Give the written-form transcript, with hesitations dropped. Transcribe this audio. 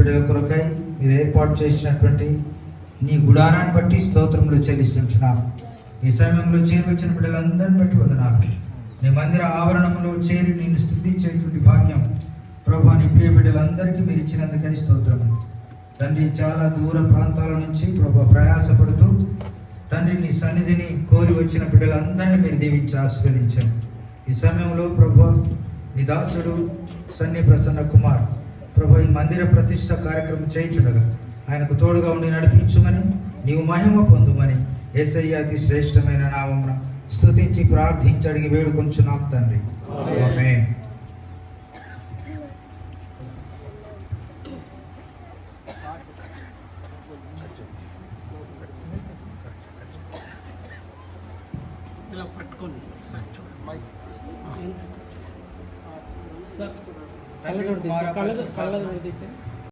బిడ్డల కొరకై మీరు ఏర్పాటు చేసినటువంటి నీ గుడారాన్ని బట్టి స్తోత్రములు చెల్లిస్తుంటున్నాం. ఈ సమయంలో చేరి వచ్చిన బిడ్డలందరిని బట్టి వందనాలు. నీ మందిర ఆవరణంలో చేరి నిన్ను స్తుతించేటువంటి భాగ్యం ప్రభు నీ ప్రియ బిడ్డలందరికీ మీరు ఇచ్చినందుకై స్తోత్రములు తండ్రి. చాలా దూర ప్రాంతాల నుంచి ప్రభు ప్రయాసపడుతూ తండ్రి నీ సన్నిధిని కోరి వచ్చిన బిడ్డలందరినీ మీరు దీవించి ఆశీర్వదించండి. ఈ సమయంలో ప్రభు నీ దాసుడు సన్ని ప్రసన్న కుమార్ ప్రభు ఈ మందిర ప్రతిష్ట కార్యక్రమం చేయించుండగా ఆయనకు తోడుగా ఉండి నడిపించుమని, నీవు మహిమ పొందుమని యేసయ్య అతి శ్రేష్టమైన నామమున స్తుతించి ప్రార్థించి అడిగి వేడుకొంచున్నాం తండ్రి. ఆమేన్. ఇలా పట్టుకోండి ఒకసారి చూడండి. కళ్ళ తీసి